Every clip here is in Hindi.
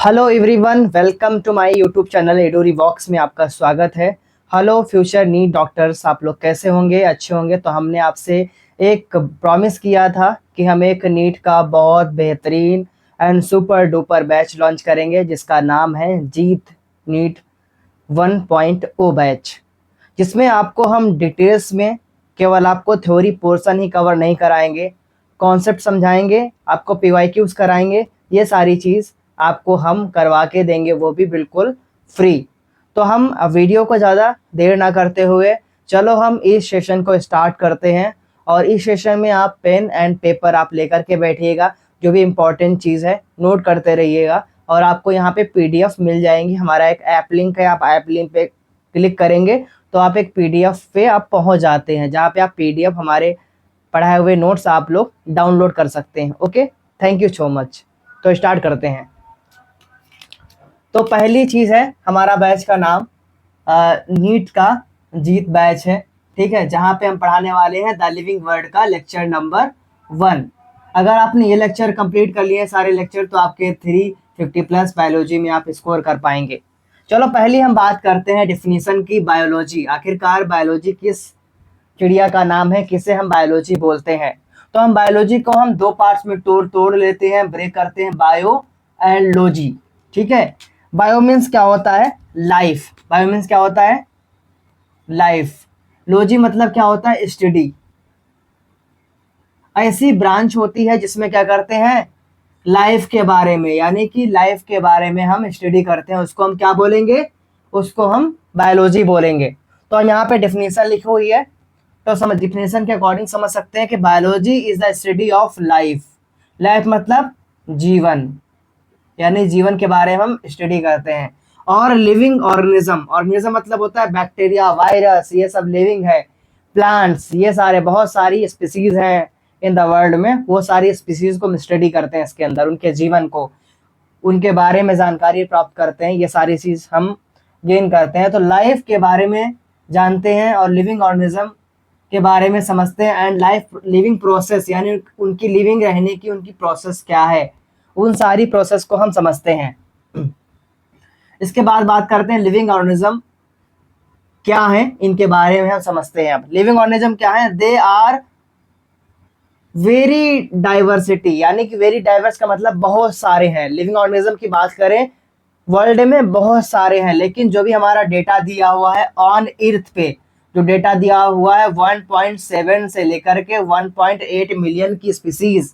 Hello everyone, welcome to my YouTube channel Adori Vox में आपका स्वागत है। हेलो फ्यूचर नीट डॉक्टर्स, आप लोग कैसे होंगे? अच्छे होंगे। तो हमने आपसे एक प्रॉमिस किया था कि हम एक नीट का बहुत बेहतरीन and super duper batch launch करेंगे जिसका नाम है जीत नीट 1.0 बैच, जिसमें आपको हम डिटेल्स में केवल आपको थ्योरी पोर्शन ही कवर नहीं कराएंगे, कॉन्सेप्ट समझाएंगे, आपको पीवाईक्यूज कराएंगे, ये सारी चीज़ आपको हम करवा के देंगे, वो भी बिल्कुल फ्री। तो हम वीडियो को ज़्यादा देर ना करते हुए चलो हम इस सेशन को स्टार्ट करते हैं। और इस सेशन में आप पेन एंड पेपर आप लेकर के बैठिएगा, जो भी इम्पोर्टेंट चीज़ है नोट करते रहिएगा। और आपको यहाँ पे पीडीएफ मिल जाएंगी, हमारा एक ऐप लिंक है, आप ऐप लिंक पे क्लिक करेंगे तो आप एक पीडीएफ पे आप पहुँच जाते हैं, जहाँ पे आप पीडीएफ हमारे पढ़ाए हुए नोट्स आप लोग डाउनलोड कर सकते हैं। Okay, thank you so much. तो स्टार्ट करते हैं। तो पहली चीज़ है, हमारा बैच का नाम नीट का जीत बैच है, ठीक है, जहाँ पे हम पढ़ाने वाले हैं द लिविंग वर्ड का लेक्चर नंबर 1। अगर आपने ये लेक्चर कंप्लीट कर लिए सारे लेक्चर तो आपके 350+ बायोलॉजी में आप स्कोर कर पाएंगे। चलो पहले हम बात करते हैं डिफिनीशन की। बायोलॉजी, आखिरकार बायोलॉजी किस चिड़िया का नाम है, किसे हम बायोलॉजी बोलते हैं? तो हम बायोलॉजी को हम दो पार्ट्स में तोड़ लेते हैं, ब्रेक करते हैं, बायो एंड लॉजी, ठीक है। बायो मीन्स क्या होता है? लाइफ। बायो मीन्स क्या होता है? लाइफ। लॉजी मतलब क्या होता है? स्टडी। ऐसी ब्रांच होती है जिसमें क्या करते हैं? लाइफ के बारे में, यानी कि लाइफ के बारे में हम स्टडी करते हैं, उसको हम क्या बोलेंगे? उसको हम बायोलॉजी बोलेंगे। तो यहाँ पे डेफिनेशन लिखी हुई है, तो समझ, डिफिनेशन के अकॉर्डिंग समझ सकते हैं कि biology is the study of life. Life मतलब जीवन, यानी जीवन के बारे में हम स्टडी करते हैं। और लिविंग ऑर्गेनिज्म, ऑर्गेनिज्म मतलब होता है बैक्टीरिया, वायरस, ये सब लिविंग है। प्लांट्स, ये सारे बहुत सारी स्पीसीज हैं इन द वर्ल्ड में, वो सारी स्पीसीज को हम स्टडी करते हैं, इसके अंदर उनके जीवन को, उनके बारे में जानकारी प्राप्त करते हैं, ये सारी चीज हम गेन करते हैं। तो लाइफ के बारे में जानते हैं और लिविंग ऑर्गेनिज्म के बारे में समझते हैं। एंड लाइफ लिविंग प्रोसेस, यानी उनकी लिविंग रहने की उनकी प्रोसेस क्या है, उन सारी प्रोसेस को हम समझते हैं। इसके बाद बात करते हैं लिविंग ऑर्गेनिज्म क्या है, इनके बारे में हम समझते हैं। अब लिविंग ऑर्गेनिज्म क्या है? दे आर वेरी डाइवर्सिटी, यानी कि वेरी डाइवर्स का मतलब बहुत सारे हैं। लिविंग ऑर्गेनिज्म की बात करें, वर्ल्ड में बहुत सारे हैं, लेकिन जो भी हमारा डेटा दिया हुआ है ऑन अर्थ पे, जो डेटा दिया हुआ है 1.7 से लेकर के 1.8 मिलियन की स्पीसीज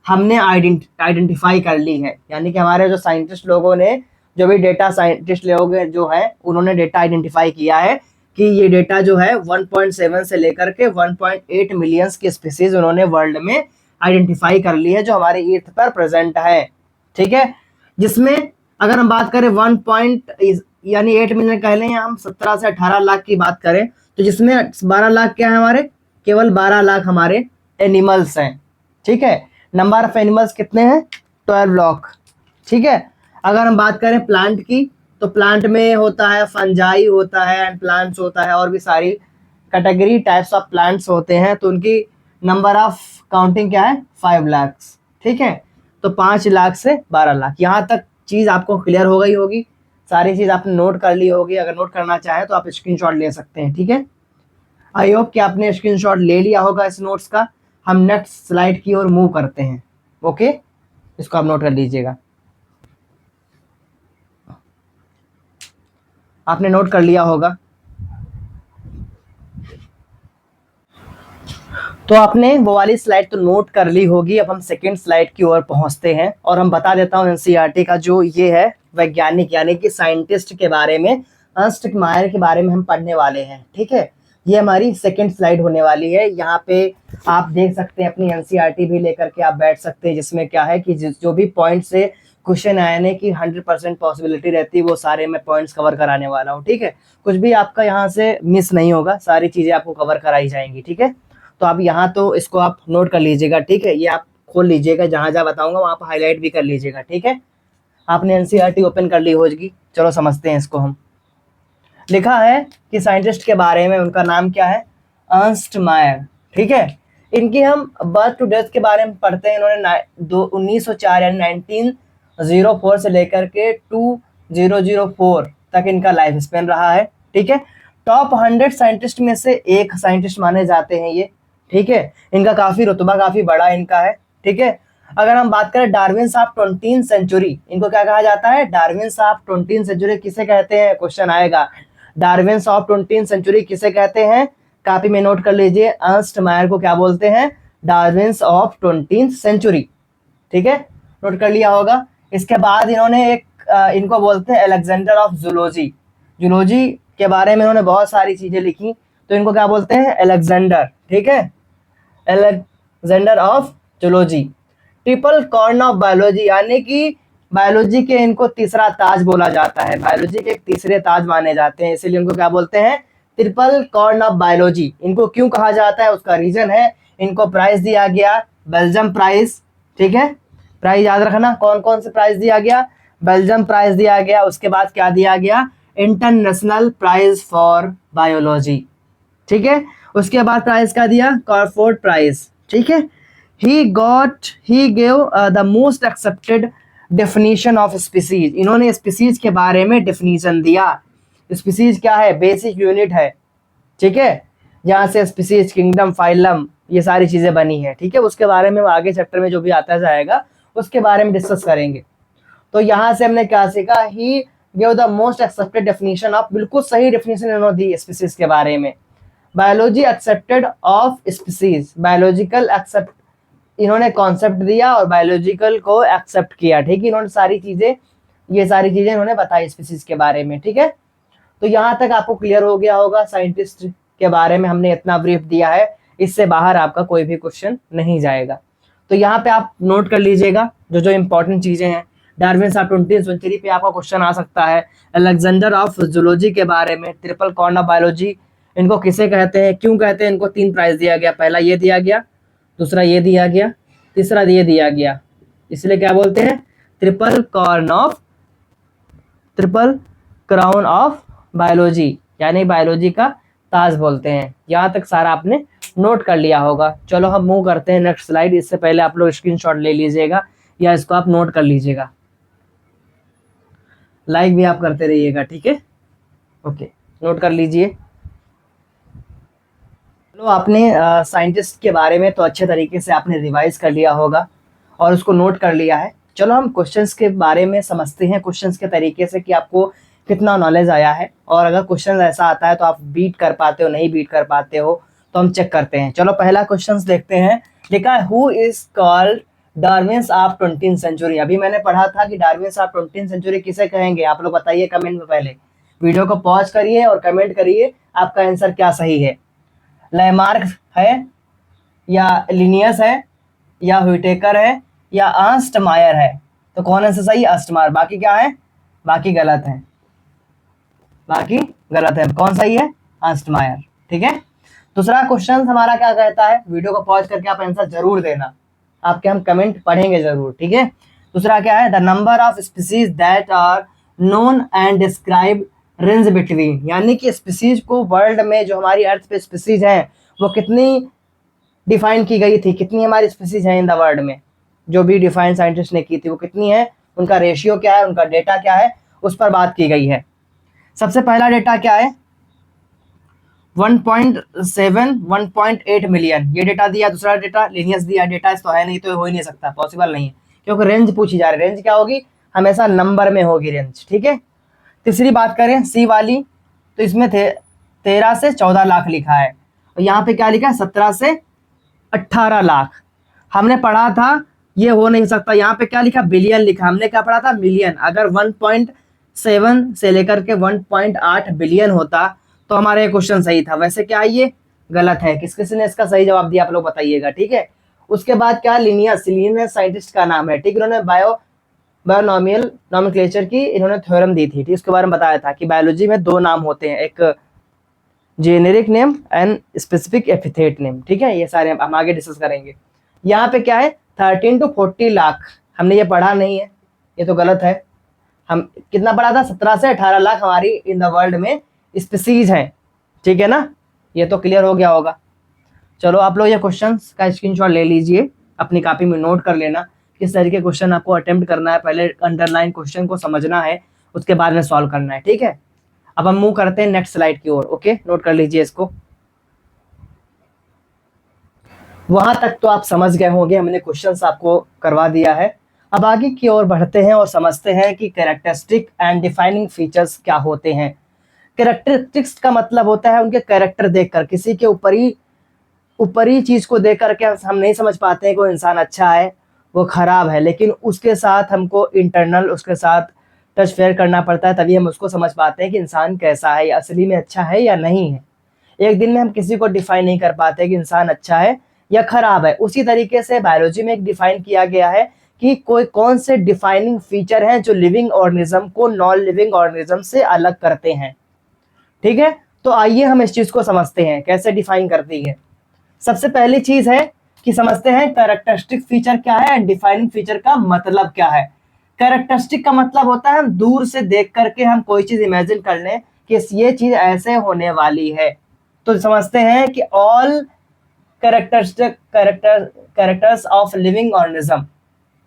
हमने आइडेंटिफाई कर ली है। यानी कि हमारे जो साइंटिस्ट लोगों ने, जो भी डेटा साइंटिस्ट लोग जो है, उन्होंने डेटा आइडेंटिफाई किया है कि ये डेटा जो है 1.7 से लेकर के 1.8 मिलियंस की स्पीसीज उन्होंने वर्ल्ड में आइडेंटिफाई कर ली है, जो हमारे अर्थ पर प्रेजेंट है, ठीक है। जिसमें अगर हम बात करें यानी 8 मिलियन कह लें, हम 17 से 18 लाख की बात करें, तो जिसमें 12 लाख क्या है हमारे? केवल 12 लाख हमारे एनिमल्स हैं, ठीक है। नंबर ऑफ एनिमल्स कितने हैं? 12 लाख, ठीक है। अगर हम बात करें प्लांट की, तो प्लांट में होता है फंजाई होता है एंड प्लांट्स होता है, और भी सारी कैटेगरी टाइप्स ऑफ प्लांट्स होते हैं। तो उनकी नंबर ऑफ काउंटिंग क्या है? 5 लाख, ठीक है। तो 5 लाख से 12 लाख, यहाँ तक चीज़ आपको क्लियर हो गई होगी, सारी चीज़ आपने नोट कर ली होगी। अगर नोट करना चाहें तो आप स्क्रीनशॉट ले सकते हैं, ठीक है। आई होप कि आपने स्क्रीनशॉट ले लिया होगा इस नोट्स का। हम नेक्स्ट स्लाइड की ओर मूव करते हैं। ओके, इसको आप नोट कर लीजिएगा। आपने नोट कर लिया होगा, तो आपने वो वाली स्लाइड तो नोट कर ली होगी। अब हम सेकेंड स्लाइड की ओर पहुंचते हैं, और हम बता देता हूं एनसीईआरटी का जो ये है वैज्ञानिक यानी कि साइंटिस्ट के बारे में, अर्नस्ट मायर के बारे में हम पढ़ने वाले हैं, ठीक है। ये हमारी सेकेंड स्लाइड होने वाली है। यहाँ पे आप देख सकते हैं, अपनी एनसीईआरटी भी लेकर के आप बैठ सकते हैं, जिसमें क्या है कि जो भी पॉइंट से क्वेश्चन आने की 100% पॉसिबिलिटी रहती है, वो सारे मैं पॉइंट्स कवर कराने वाला हूँ, ठीक है। कुछ भी आपका यहाँ से मिस नहीं होगा, सारी चीज़ें आपको कवर कराई जाएंगी, ठीक है। तो आप यहाँ तो इसको आप नोट कर लीजिएगा, ठीक है। ये आप खोल लीजिएगा, जहाँ जहाँ बताऊंगा वहाँ पर हाईलाइट भी कर लीजिएगा, ठीक है। आपने एनसीईआरटी ओपन कर ली होगी, चलो समझते हैं इसको हम। लिखा है कि साइंटिस्ट के बारे में, उनका नाम क्या है? अर्नस्ट मायर, ठीक है। इनकी हम बर्थ टू डेथ के बारे में पढ़ते हैं। इन्होंने 1904 यानी 1904 से लेकर के 2004 तक इनका लाइफ स्पेन रहा है। ठीक है, टॉप 100 साइंटिस्ट में से एक साइंटिस्ट माने जाते हैं ये। ठीक है, इनका काफी रुतबा काफी बड़ा इनका है। ठीक है, अगर हम बात करें डार्विन ऑफ 20th सेंचुरी, इनको क्या कहा जाता है? डार्विन ऑफ 20th सेंचुरी किसे कहते हैं? क्वेश्चन आएगा, डार्विन ऑफ 20th सेंचुरी किसे कहते हैं? कॉपी में नोट कर लीजिए, अर्नस्ट मायर को क्या बोलते हैं? Darwin of 20th century. ठीक है, नोट कर लिया होगा। इसके बाद इन्होंने इनको बोलते हैं अलेक्जेंडर ऑफ जूलॉजी। जूलॉजी के बारे में इन्होंने बहुत सारी चीजें लिखी, तो इनको क्या बोलते हैं? अलेक्जेंडर। ठीक है, Alexander of zoology. Triple corn of biology, यानी कि बायोलॉजी के इनको तीसरा ताज बोला जाता है, बायोलॉजी के एक तीसरे ताज माने जाते हैं, इसीलिए इनको क्या बोलते हैं? Triple corn of biology. इनको क्यों कहा जाता है उसका रीजन है, इनको प्राइज दिया गया बेल्जियम प्राइज। ठीक है, प्राइज याद रखना, कौन कौन से प्राइज दिया गया? बेल्जियम प्राइज दिया गया, उसके बाद क्या दिया गया? International prize for biology. ठीक है, उसके बाद प्राइज क्या दिया? Crafoord prize. ठीक है, he gave the most accepted definition of species। इन्होंने स्पीसीज के बारे में डेफिनेशन दिया। स्पीसीज क्या है? बेसिक यूनिट है। ठीक है, जहाँ से स्पीसीज, किंगडम, फाइलम, ये सारी चीजें बनी है। ठीक है, उसके बारे में आगे चैप्टर में जो भी आता जाएगा उसके बारे में डिस्कस करेंगे। तो यहाँ से हमने क्या सीखा? ही gave the most accepted definition of, बिल्कुल सही डेफिनेशन इन्होंने दी स्पीसीज के बारे में। Biology accepted of species, biological accept, इन्होंने कॉन्सेप्ट दिया और बायोलॉजिकल को एक्सेप्ट किया। ठीक है, इन्होंने सारी चीजें, ये सारी चीजें इन्होंने बताई स्पीसीज के बारे में। ठीक है, तो यहाँ तक आपको क्लियर हो गया होगा, साइंटिस्ट के बारे में हमने इतना ब्रीफ दिया है, इससे बाहर आपका कोई भी क्वेश्चन नहीं जाएगा। तो यहाँ पे आप नोट कर लीजिएगा जो जो इंपॉर्टेंट चीजें हैं। डार्विन ऑफ 20th सेंचुरी पे आपका क्वेश्चन आ सकता है, अलेक्जेंडर ऑफ जूलॉजी के बारे में, ट्रिपल कॉर्न ऑफ बायोलॉजी, इनको किसे कहते हैं, क्यों कहते हैं? इनको 3 प्राइज दिया गया, पहला ये दिया गया, दूसरा ये दिया गया, तीसरा ये दिया गया, इसलिए क्या बोलते हैं? ट्रिपल क्राउन ऑफ बायोलॉजी, यानी बायोलॉजी का ताज बोलते हैं। यहाँ तक सारा आपने नोट कर लिया होगा। चलो हम मूव करते हैं नेक्स्ट स्लाइड। इससे पहले आप लोग स्क्रीनशॉट ले लीजिएगा या इसको आप नोट कर लीजिएगा, लाइक भी आप करते रहिएगा। ठीक है, ओके, नोट कर लीजिए। चलो, आपने साइंटिस्ट के बारे में तो अच्छे तरीके से आपने रिवाइज कर लिया होगा और उसको नोट कर लिया है। चलो हम क्वेश्चंस के बारे में समझते हैं, क्वेश्चंस के तरीके से कि आपको कितना नॉलेज आया है, और अगर क्वेश्चन ऐसा आता है तो आप बीट कर पाते हो, नहीं बीट कर पाते हो, तो हम चेक करते हैं। चलो पहला क्वेश्चन देखते हैं। लिखा है, who is called Darwin of 20th century. अभी मैंने पढ़ा था कि डार्विन ऑफ 20th सेंचुरी किसे कहेंगे, आप लोग बताइए कमेंट में। पहले वीडियो को पॉज करिए और कमेंट करिए आपका आंसर क्या सही है। लैमार्क है, या लिनियस है, या व्हिटेकर है, या अर्नस्ट मायर है? तो कौन आंसर सही? अर्नस्ट मायर। बाकी क्या है? बाकी गलत है, बाकी गलत है। कौन सही है? अर्नस्ट मायर। ठीक है, दूसरा क्वेश्चन हमारा क्या कहता है? वीडियो को पॉज करके आप आंसर जरूर देना, आपके हम कमेंट पढ़ेंगे जरूर। ठीक है, दूसरा क्या है? The number of species that are known and describe range between, यानी कि स्पीसीज को वर्ल्ड में जो हमारी अर्थ पे स्पीसीज हैं वो कितनी डिफाइन की गई थी, कितनी हमारी स्पीसीज हैं इन द वर्ल्ड में, जो भी डिफाइन साइंटिस्ट ने की थी वो कितनी है, उनका रेशियो क्या है, उनका डेटा क्या है, उस पर बात की गई है। सबसे पहला डेटा क्या है? 1.7 1.8 मिलियन, ये डेटा दिया। दूसरा डेटा लिनियस दिया, डेटा तो है नहीं, तो हो ही नहीं सकता, पॉसिबल नहीं है, क्योंकि रेंज पूछी जा रही है। रेंज क्या होगी? हमेशा नंबर में होगी रेंज। ठीक है, तीसरी बात करें सी वाली, तो इसमें 13 से 14 लाख लिखा है, और यहाँ पे क्या लिखा है? 17 से 18 लाख। हमने पढ़ा था ये हो नहीं सकता, यहाँ पे क्या लिखा? बिलियन लिखा। हमने क्या पढ़ा था? मिलियन। अगर 1.7 से लेकर के 1.8 बिलियन होता तो हमारा ये क्वेश्चन सही था। वैसे क्या है? ये गलत है। किस किसने इसका सही जवाब दिया आप लोग बताइएगा। ठीक है, उसके बाद क्या? लिनियस, लिनियस साइंटिस्ट का नाम है। ठीक, इन्होंने बायोनॉमियल नॉमेनक्लेचर की इन्होंने थ्योरम दी थी। ठीक, उसके बारे में बताया था कि बायोलॉजी में 2 नाम होते हैं, एक generic name and specific epithet name. ठीक है, ये सारे हम आगे डिस्कस करेंगे। यहाँ पे क्या है? 13 to 40 लाख। हमने ये पढ़ा नहीं है, ये तो गलत है। हम कितना पढ़ा था? 17 से 18 लाख हमारी इन द वर्ल्ड में स्पीसीज हैं। ठीक है ना, ये तो क्लियर हो गया होगा। चलो आप लोग ये क्वेश्चन का स्क्रीनशॉट ले लीजिए, अपनी कॉपी में नोट कर लेना, किस तरीके क्वेश्चन आपको अटेम्प्ट करना है, पहले अंडरलाइन क्वेश्चन को समझना है, उसके बाद में सॉल्व करना है, ठीक है। अब हम मूव करते हैं नेक्स्ट स्लाइड की ओर। ओके, नोट कर लीजिए इसको। वहां तक तो आप समझ गए होंगे, हमने क्वेश्चंस आपको करवा दिया है। अब आगे की ओर बढ़ते हैं और समझते हैं कि कैरेक्टरिस्टिक एंड डिफाइनिंग फीचर्स क्या होते हैं। कैरेक्टरिस्टिक्स का मतलब होता है उनके कैरेक्टर देखकर, किसी के ऊपरी चीज को देख करके हम नहीं समझ पाते हैं कि वो इंसान अच्छा है, वो खराब है, लेकिन उसके साथ हमको इंटरनल उसके साथ टच फेयर करना पड़ता है, तभी हम उसको समझ पाते हैं कि इंसान कैसा है, या असली में अच्छा है या नहीं है। एक दिन में हम किसी को डिफाइन नहीं कर पाते कि इंसान अच्छा है या खराब है। उसी तरीके से बायोलॉजी में एक डिफाइन किया गया है कि कोई कौन से डिफाइनिंग फीचर हैं जो लिविंग ऑर्गेनिज्म को नॉन लिविंग ऑर्गेनिज्म से अलग करते हैं, ठीक है। तो आइए हम इस चीज को समझते हैं कैसे डिफाइन करती है। सबसे पहली चीज है कि समझते हैं कैरेक्टरिस्टिक फीचर क्या है एंड डिफाइनिंग फीचर का मतलब क्या है। कैरेक्टरिस्टिक का मतलब होता है हम दूर से देख करके हम कोई चीज इमेजिन कर लें कि ये चीज ऐसे होने वाली है। तो समझते हैं कि all characters of living organism,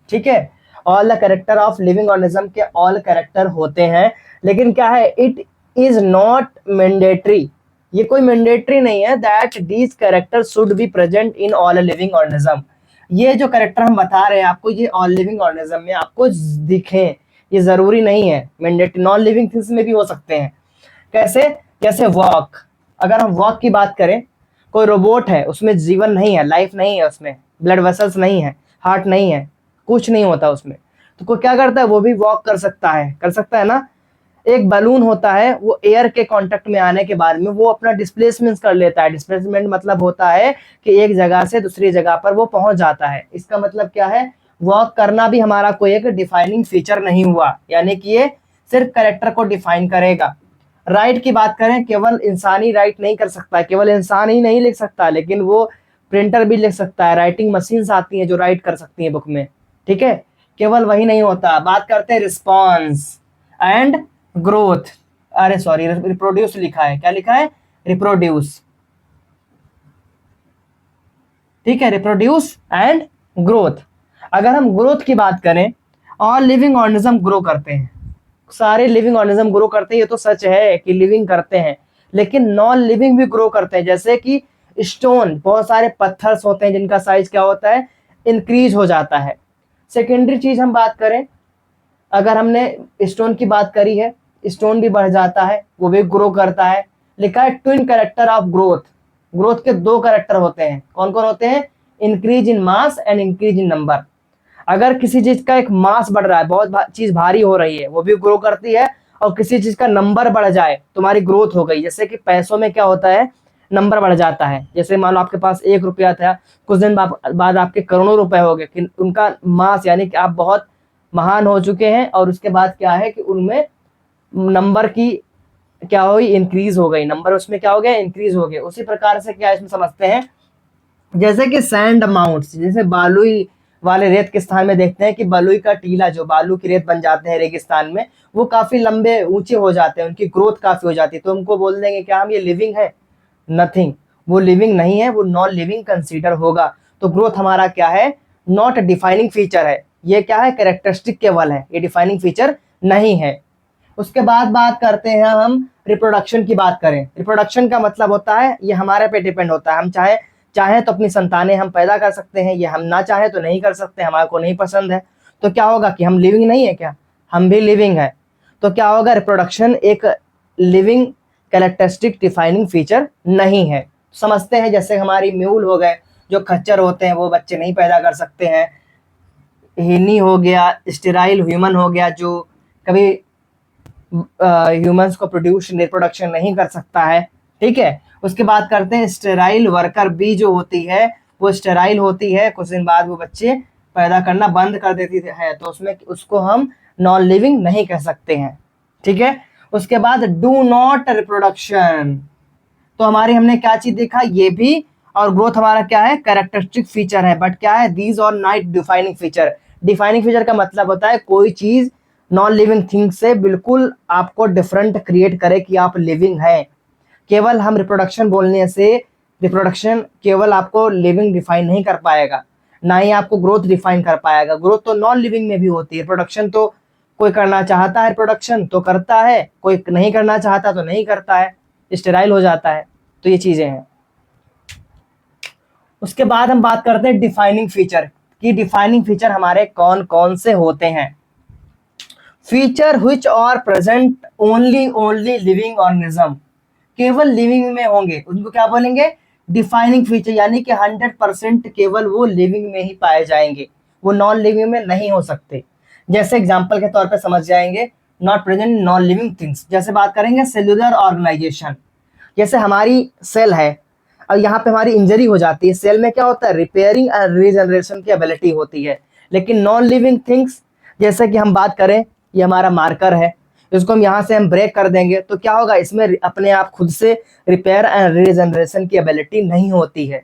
ठीक है, all the character of living organism के ऑल कैरेक्टर होते हैं, लेकिन क्या है, इट इज नॉट मैंडेटरी, ये कोई मैंडेटरी नहीं है that these character should be present in all living organism. ये जो कैरेक्टर हम बता रहे हैं आपको, ये ऑल लिविंग ऑर्गेनिज्म में आपको दिखें, ये जरूरी नहीं है, मैंडेटरी नॉन लिविंग थिंग्स में भी हो सकते हैं। कैसे, जैसे वॉक, अगर हम वॉक की बात करें, कोई रोबोट है, उसमें जीवन नहीं है, लाइफ नहीं है, उसमें ब्लड वेसल्स नहीं है, हार्ट नहीं है, कुछ नहीं होता उसमें, तो कोई क्या करता है, वो भी वॉक कर सकता है ना। एक बलून होता है, वो एयर के कांटेक्ट में आने के बाद में वो अपना डिस्प्लेसमेंट कर लेता है। डिस्प्लेसमेंट मतलब होता है कि एक जगह से दूसरी जगह पर वो पहुंच जाता है। इसका मतलब क्या है, वॉक करना भी हमारा कोई एक डिफाइनिंग फीचर नहीं हुआ, यानी कि ये सिर्फ कैरेक्टर को डिफाइन करेगा। राइट की बात करें, केवल इंसान ही राइट नहीं कर सकता, केवल इंसान ही नहीं लिख सकता, लेकिन वो प्रिंटर भी लिख सकता है, राइटिंग मशीन्स आती हैं जो राइट कर सकती हैं बुक में, ठीक है। केवल वही नहीं होता। बात करते हैं रिस्पॉन्स एंड ग्रोथ, अरे सॉरी, रिप्रोड्यूस लिखा है, क्या लिखा है, रिप्रोड्यूस, ठीक है, रिप्रोड्यूस एंड ग्रोथ। अगर हम ग्रोथ की बात करें, ऑल लिविंग ऑर्गेनिज्म ग्रो करते हैं, सारे लिविंग ऑर्गेनिज्म ग्रो करते हैं, ये तो सच है कि लिविंग करते हैं, लेकिन नॉन लिविंग भी ग्रो करते हैं। जैसे कि स्टोन, बहुत सारे पत्थर्स होते हैं जिनका साइज क्या होता है, इंक्रीज हो जाता है। सेकेंडरी चीज हम बात करें, अगर हमने स्टोन की बात करी है, स्टोन भी बढ़ जाता है, वो भी ग्रो करता है। लिखा है twin character of growth, growth के दो कैरेक्टर होते हैं, कौन कौन होते हैं, increase in mass and increase in number. अगर किसी चीज का एक मास बढ़ रहा है, बहुत चीज भारी हो रही है, वो भी ग्रो करती है, और किसी चीज का नंबर बढ़ जाए, तुम्हारी ग्रोथ हो गई। जैसे कि पैसों में क्या होता है, नंबर बढ़ जाता है, जैसे मान लो आपके पास 1 रुपया था, कुछ दिन बाद आपके करोड़ों रुपए हो गए, उनका मास यानी कि आप बहुत महान हो चुके हैं, और उसके बाद क्या है कि उनमें नंबर की क्या हुई, इंक्रीज हो गई, नंबर उसमें क्या हो गया, इंक्रीज हो गए। उसी प्रकार से क्या इसमें समझते हैं, जैसे कि सैंड अमाउंट्स, जैसे बालुई वाले रेत के स्थान में देखते हैं कि बलुई का टीला, जो बालू की रेत बन जाते हैं रेगिस्तान में, वो काफी लंबे ऊंचे हो जाते हैं, उनकी ग्रोथ काफी हो जाती है, तो उनको बोल देंगे क्या हम, ये लिविंग है, नथिंग, वो लिविंग नहीं है, वो नॉन लिविंग कंसीडर होगा। तो ग्रोथ हमारा क्या है, नॉट डिफाइनिंग फीचर है, ये क्या है, कैरेक्टरिस्टिक केवल है, ये डिफाइनिंग फीचर नहीं है। उसके बाद बात करते हैं हम रिप्रोडक्शन की बात करें। रिप्रोडक्शन का मतलब होता है, ये हमारे पे डिपेंड होता है, हम चाहे तो अपनी संतानें हम पैदा कर सकते हैं, ये हम ना चाहे तो नहीं कर सकते, हमारे को नहीं पसंद है, तो क्या होगा कि हम लिविंग नहीं है क्या, हम भी लिविंग है, तो क्या होगा, रिप्रोडक्शन एक लिविंग कैरेक्टरिस्टिक डिफाइनिंग फीचर नहीं है। समझते हैं, जैसे हमारी म्यूल हो गए, जो खच्चर होते हैं वो बच्चे नहीं पैदा कर सकते हैं, हिनी हो गया, स्टेराइल ह्यूमन हो गया, जो कभी ह्यूमंस को रिप्रोडक्शन नहीं कर सकता है, ठीक है। उसके बाद करते हैं स्टेराइल वर्कर बी, जो होती है वो स्टेराइल होती है, कुछ दिन बाद वो बच्चे पैदा करना बंद कर देती है, तो उसमें उसको हम नॉन लिविंग नहीं कह सकते हैं, ठीक है। उसके बाद डू नॉट रिप्रोडक्शन, तो हमारी हमने क्या चीज देखा, ये भी, और ग्रोथ हमारा क्या है, कैरेक्टरिस्टिक फीचर है, बट क्या है, दीज और night defining feature. Defining feature का मतलब होता है कोई चीज नॉन लिविंग थिंग से बिल्कुल आपको डिफरेंट क्रिएट करे कि आप लिविंग हैं। केवल हम रिप्रोडक्शन बोलने से रिप्रोडक्शन केवल आपको लिविंग डिफाइन नहीं कर पाएगा, ना ही आपको ग्रोथ डिफाइन कर पाएगा। ग्रोथ तो नॉन लिविंग में भी होती है। प्रोडक्शन तो कोई करना चाहता है, प्रोडक्शन तो करता है, कोई नहीं करना चाहता तो नहीं करता है, स्टेराइल हो जाता है। तो ये चीजें हैं। उसके बाद हम बात करते हैं डिफाइनिंग फीचर कि डिफाइनिंग फीचर हमारे कौन कौन से होते हैं। Feature which are present only living organism, केवल लिविंग में होंगे, उनको क्या बोलेंगे? Defining feature. यानी कि 100% केवल वो लिविंग में ही पाए जाएंगे, वो नॉन लिविंग में नहीं हो सकते। जैसे एग्जांपल के तौर पे समझ जाएंगे, not present non living things. जैसे बात करेंगे सेल्यूलर ऑर्गेनाइजेशन, जैसे हमारी सेल है और यहाँ पे हमारी इंजरी हो जाती है, सेल में क्या होता है? रिपेयरिंग एंड रीजनरेशन की एबिलिटी होती है। लेकिन नॉन लिविंग थिंग्स, जैसे कि हम बात करें, ये हमारा मार्कर है, इसको हम यहाँ से हम ब्रेक कर देंगे तो क्या होगा? इसमें अपने आप खुद से रिपेयर एंड रीजनरेशन की एबिलिटी नहीं होती है।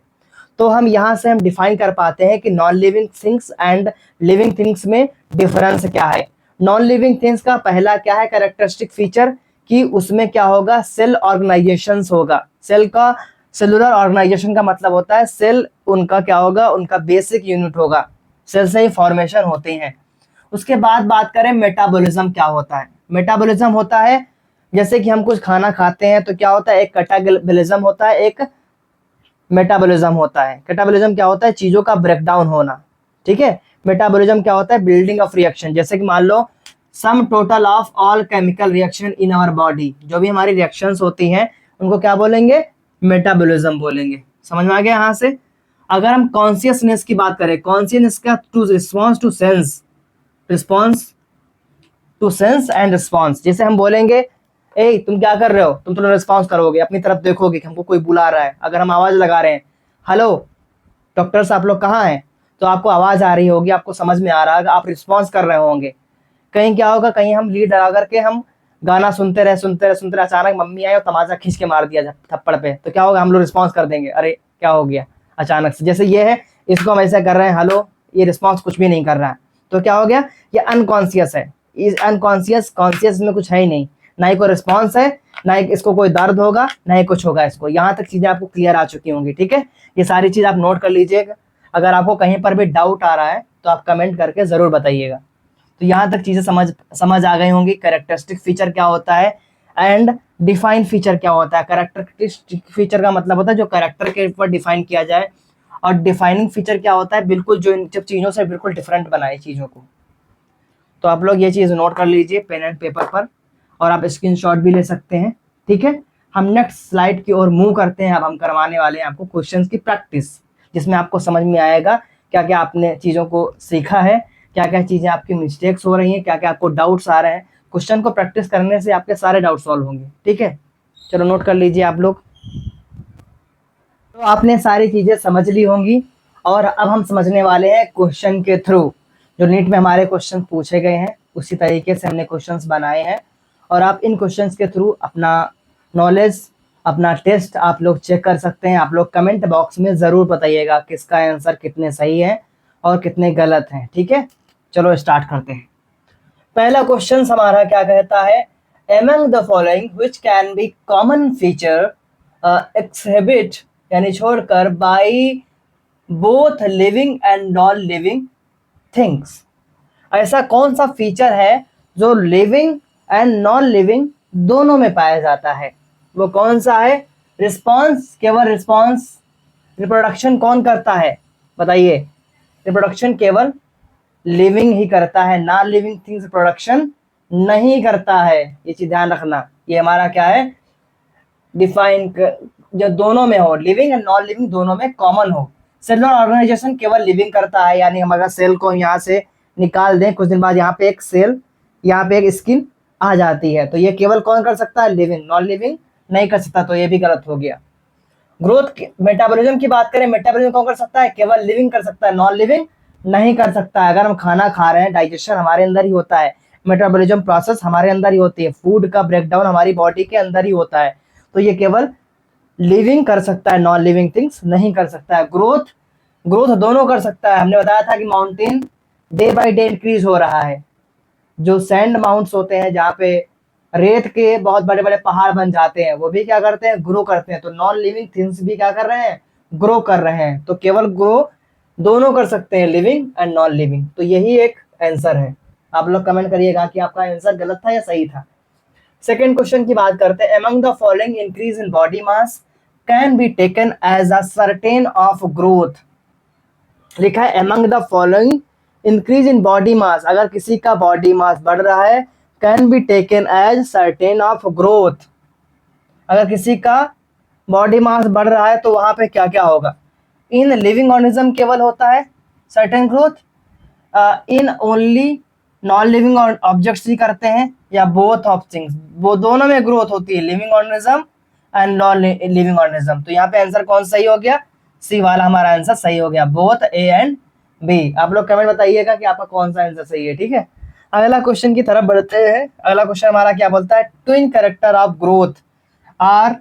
तो हम यहाँ से हम डिफाइन कर पाते हैं कि non living things and living things में डिफरेंस क्या है। नॉन लिविंग थिंग्स का पहला क्या है कैरेक्टरिस्टिक फीचर कि उसमें क्या होगा? सेल ऑर्गेनाइजेशन होगा। सेल का सेलुलर ऑर्गेनाइजेशन का मतलब होता है सेल उनका क्या होगा? उनका बेसिक यूनिट होगा, सेल से ही फॉर्मेशन होते हैं। उसके बाद बात करें मेटाबॉलिज्म क्या होता है। मेटाबॉलिज्म होता है जैसे कि हम कुछ खाना खाते हैं तो क्या होता है? एक कैटाबॉलिज्म होता है, एक मेटाबॉलिज्म होता है। कैटाबॉलिज्म क्या होता है? चीजों का ब्रेकडाउन होना, ठीक है। मेटाबॉलिज्म क्या होता है? Building of reaction. जैसे कि मान लो sum total of all chemical reaction in our body, जो भी हमारी रिएक्शंस होती हैं उनको क्या बोलेंगे? मेटाबॉलिज्म बोलेंगे। समझ में आ गया यहाँ से? अगर हम कॉन्शियसनेस की बात करें, कॉन्शियसनेस का to response to sense, response to sense and response. जैसे हम बोलेंगे ए तुम क्या कर रहे हो, तुम रिस्पॉन्स करोगे, अपनी तरफ देखोगे कि हमको कोई बुला रहा है। अगर हम आवाज लगा रहे हैं, हेलो डॉक्टर्स आप लोग कहाँ हैं, तो आपको आवाज आ रही होगी, आपको समझ में आ रहा है, आप रिस्पॉन्स कर रहे होंगे। कहीं क्या होगा? कहीं हम लीड लगा करके हम गाना सुनते रहे, अचानक मम्मी आई और तमाचा खींच के मार दिया थप्पड़ पे, तो क्या होगा? हम लोग रिस्पॉन्स कर देंगे, अरे क्या हो गया अचानक से। जैसे ये है, इसको हम ऐसे कर रहे हैं हेलो, ये रिस्पॉन्स कुछ भी नहीं कर रहा है, तो क्या हो गया? ये अनकॉन्शियस है। इस अनकॉन्शियस, कॉन्शियस में कुछ है ही नहीं, ना ही कोई रिस्पॉन्स है, ना ही इसको कोई दर्द होगा, ना ही कुछ होगा इसको। यहाँ तक चीजें आपको क्लियर आ चुकी होंगी, ठीक है। ये सारी चीज आप नोट कर लीजिएगा। अगर आपको कहीं पर भी डाउट आ रहा है तो आप कमेंट करके जरूर बताइएगा। तो यहाँ तक चीजें समझ आ गई होंगी। कैरेक्टरिस्टिक फीचर क्या होता है एंड डिफाइन फीचर क्या होता है। कैरेक्टरिस्टिक फीचर का मतलब होता है जो कैरेक्टर के ऊपर डिफाइन किया जाए, और डिफाइनिंग फीचर क्या होता है? बिल्कुल जो इन सब चीजों से बिल्कुल डिफरेंट बनाए चीजों को। तो आप लोग ये चीज नोट कर लीजिए पेन एंड पेपर पर, और आप स्क्रीनशॉट भी ले सकते हैं, ठीक है। हम नेक्स्ट स्लाइड की ओर मूव करते हैं। अब हम करवाने वाले हैं आपको क्वेश्चंस की प्रैक्टिस, जिसमें आपको समझ में आएगा क्या क्या आपने चीज़ों को सीखा है, क्या क्या चीज़ें आपकी मिस्टेक्स हो रही हैं, क्या क्या आपको डाउट्स आ रहे हैं। क्वेश्चन को प्रैक्टिस करने से आपके सारे डाउट सॉल्व होंगे, ठीक है। चलो नोट कर लीजिए आप लोग। तो आपने सारी चीज़ें समझ ली होंगी, और अब हम समझने वाले हैं क्वेश्चन के थ्रू। जो नीट में हमारे क्वेश्चन पूछे गए हैं उसी तरीके से हमने क्वेश्चंस बनाए हैं, और आप इन क्वेश्चंस के थ्रू अपना नॉलेज, अपना टेस्ट आप लोग चेक कर सकते हैं। आप लोग कमेंट बॉक्स में ज़रूर बताइएगा किसका आंसर कितने सही है और कितने गलत हैं, ठीक है। चलो स्टार्ट करते हैं। पहला क्वेश्चन हमारा क्या कहता है? Among the following which can be common feature exhibit, यानी छोड़कर, by both living and non living things. ऐसा कौन सा फीचर है जो लिविंग एंड नॉन लिविंग दोनों में पाया जाता है? वो कौन सा है? रिस्पॉन्स, केवल रिस्पॉन्स। रिप्रोडक्शन कौन करता है बताइए? रिप्रोडक्शन केवल लिविंग ही करता है, नॉन लिविंग थिंग्स प्रोडक्शन नहीं करता है। ये चीज ध्यान रखना। ये हमारा क्या है? डिफाइन, जो दोनों में हो, लिविंग एंड नॉन लिविंग दोनों में कॉमन हो। सेलुलर ऑर्गेनाइजेशन केवल लिविंग करता है, यानी हम अगर सेल को यहाँ से निकाल दें, कुछ दिन बाद यहाँ पे एक सेल, यहाँ पे एक स्किन आ जाती है, तो ये केवल कौन कर सकता है? लिविंग। नॉन लिविंग नहीं कर सकता, तो ये भी गलत हो गया। ग्रोथ, मेटाबॉलिज्म की बात करें, मेटाबॉलिज्म कौन कर सकता है? केवल लिविंग कर सकता है, नॉन लिविंग नहीं कर सकता है। अगर हम खाना खा रहे हैं, डाइजेशन हमारे अंदर ही होता है, मेटाबॉलिज्म प्रोसेस हमारे अंदर ही होती है, फूड का ब्रेकडाउन हमारी बॉडी के अंदर ही होता है, तो ये केवल लिविंग कर सकता है, नॉन लिविंग थिंग्स नहीं कर सकता है। ग्रोथ दोनों कर सकता है। हमने बताया था कि mountain day by day increase हो रहा है। जो सैंड माउंट्स होते हैं, जहाँ पे रेत के बहुत बड़े बड़े पहाड़ बन जाते हैं, वो भी क्या करते हैं? ग्रो करते हैं। तो नॉन लिविंग थिंग्स भी क्या कर रहे हैं? ग्रो कर रहे हैं। तो केवल ग्रो दोनों कर सकते हैं, लिविंग एंड नॉन लिविंग। तो यही एक आंसर है। आप लोग कमेंट करिएगा कि आपका आंसर गलत था या सही था। सेकेंड क्वेश्चन की बात करते हैं। Among the following increase in body mass can be taken as a certain of growth. लिखा है among the following increase in body mass, अगर किसी का बॉडी मास बढ़ रहा है, can be taken as certain of growth. अगर किसी का बॉडी मास बढ़ रहा है तो वहां पे क्या क्या होगा? इन लिविंग ऑर्गेनिज्म केवल होता है सर्टेन ग्रोथ, इन ओनली नॉन लिविंग ऑब्जेक्ट्स ही करते हैं, या बोथ ऑफ थिंग्स, वो दोनों में ग्रोथ होती है, living organism and non living organism. तो यहाँ पे आंसर कौन सही हो गया? सी वाला हमारा आंसर सही हो गया, बोथ ए एंड बी। आप लोग कमेंट बताइएगा कि आपका कौन सा आंसर सही है। ठीक है, अगला क्वेश्चन की तरफ बढ़ते हैं। अगला क्वेश्चन हमारा क्या बोलता है? Twin character of growth are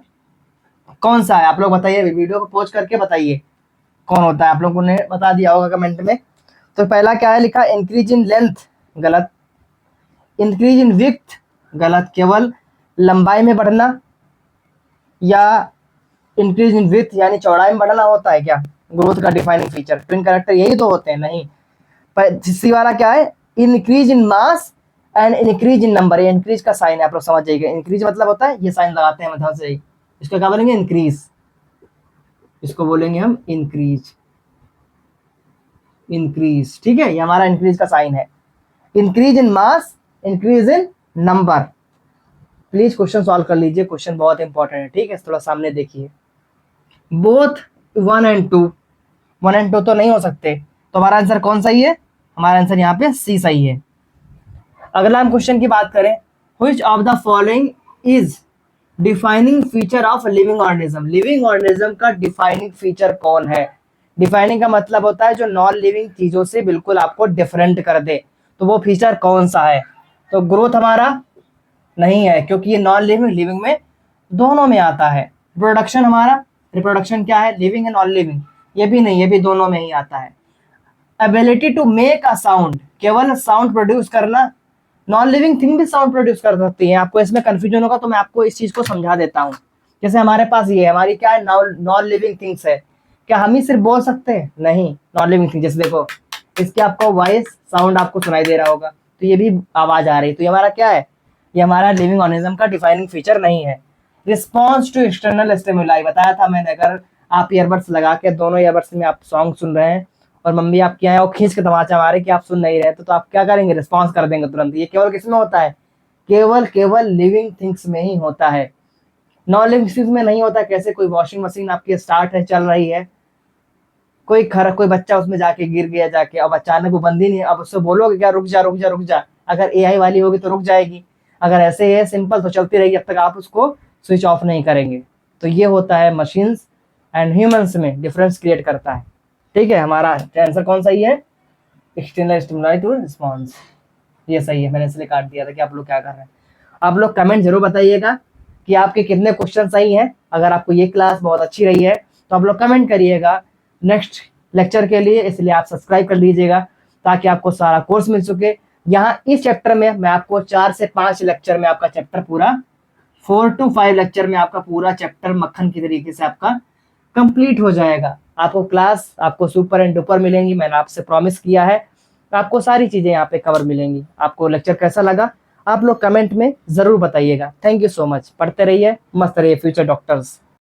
कौन सा है? आप लोग बताइए, वीडियो को पॉज करके बताइए कौन होता है। आप लोगों ने बता दिया होगा कमेंट में। तो पहला क्या है लिखा? इंक्रीज इन लेंथ, गलत। इंक्रीज इन विड्थ, गलत। केवल लंबाई में बढ़ना, या इंक्रीज इन विड्थ यानी चौड़ाई में बढ़ना होता है क्या ग्रोथ का डिफाइनिंग फीचर? ट्विन कैरेक्टर यही तो होते हैं, नहीं। सी वाला क्या है? Increase in mass and increase in number. ये इंक्रीज का साइन है, आप लोग समझ जाइएगा। इंक्रीज मतलब होता है, ये साइन लगाते हैं मतलब से, इसको क्या बोलेंगे? इंक्रीज। इसको बोलेंगे हम इंक्रीज, इंक्रीज। ठीक है, ये हमारा इंक्रीज का साइन है। Increase in mass, increase in number. Please question solve कर लीजिए, क्वेश्चन बहुत इंपॉर्टेंट है। ठीक है, थोड़ा सामने देखिए। बोथ 1 and 2, 1 and 2 तो नहीं हो सकते, तो हमारा आंसर कौन सही है? हमारा आंसर यहाँ पे सी सही है। अगला हम क्वेश्चन की बात करें, which of the following is defining feature of living organism. Living organism का डिफाइनिंग फीचर कौन है? डिफाइनिंग का मतलब होता है जो नॉन लिविंग चीजों से बिल्कुल आपको डिफरेंट कर दे, तो वो फीचर कौन सा है? तो ग्रोथ हमारा नहीं है, क्योंकि ये नॉन लिविंग लिविंग में दोनों में आता है। रिप्रोडक्शन हमारा, रिप्रोडक्शन क्या है? लिविंग है नॉन लिविंग? ये भी नहीं, ये भी दोनों में ही आता है। Ability to make a sound, केवल साउंड प्रोड्यूस करना। नॉन लिविंग थिंग भी साउंड प्रोड्यूस कर सकती है। आपको इसमें कंफ्यूजन होगा तो मैं आपको इस चीज को समझा देता हूँ। जैसे हमारे पास ये हमारी क्या है? नॉन लिविंग थिंग्स है। क्या हम ही सिर्फ बोल सकते हैं? नहीं, नॉन लिविंग थिंग। जैसे देखो, इसके आपको वॉइस साउंड आपको सुनाई दे रहा होगा, तो ये भी आवाज आ रही है, तो ये हमारा क्या है? ये हमारा लिविंग ऑर्गेनिज्म का डिफाइनिंग फीचर नहीं है। रिस्पॉन्स टू एक्सटर्नल स्टिमुलाई, बताया था मैंने, अगर आप ईयरबड्स लगा के दोनों ईयरबड्स में आप सॉन्ग सुन रहे हैं और मम्मी आपकी आए और खींच के तमाचा मारे कि आप सुन नहीं रहे, तो आप क्या करेंगे? रिस्पॉन्स कर देंगे तुरंत। ये केवल किस में होता है? केवल लिविंग थिंग्स में ही होता है, नॉन लिविंग थिंग्स में नहीं होता। कैसे? कोई वॉशिंग मशीन आपकी स्टार्ट है, चल रही है, कोई बच्चा उसमें जाके गिर गया जाके, अब अचानक वो बंद ही नहीं, अब उससे बोलोगे क्या? रुक जा रुक जा रुक जा। अगर एआई वाली होगी तो रुक जाएगी, अगर ऐसे है सिंपल तो चलती रहेगी, जब तक आप उसको स्विच ऑफ नहीं करेंगे। तो ये होता है मशीन्स एंड ह्यूमंस में डिफरेंस क्रिएट करता है। ठीक है, हमारा आंसर कौन सही है? एक्सटर्नल स्टिमुलाई टू रिस्पॉन्स, ये सही है। मैंने इसलिए काट दिया था कि आप लोग क्या कर रहे हैं। आप लोग कमेंट जरूर बताइएगा कि आपके कितने क्वेश्चन सही हैं। अगर आपको ये क्लास बहुत अच्छी रही है तो आप लोग कमेंट करिएगा नेक्स्ट लेक्चर के लिए, इसलिए आप सब्सक्राइब कर लीजिएगा ताकि आपको सारा कोर्स मिल सके। यहाँ इस चैप्टर में मैं आपको 4 से 5 लेक्चर में आपका चैप्टर पूरा, 4 to 5 लेक्चर में आपका पूरा चैप्टर मक्खन की तरीके से आपका कंप्लीट हो जाएगा। आपको क्लास आपको सुपर एंड डुपर मिलेंगी, मैंने आपसे प्रॉमिस किया है। आपको सारी चीजें यहाँ पे कवर मिलेंगी। आपको लेक्चर कैसा लगा आप लोग कमेंट में जरूर बताइएगा। Thank you so much. पढ़ते रहिए, मस्त रहिए फ्यूचर डॉक्टर्स।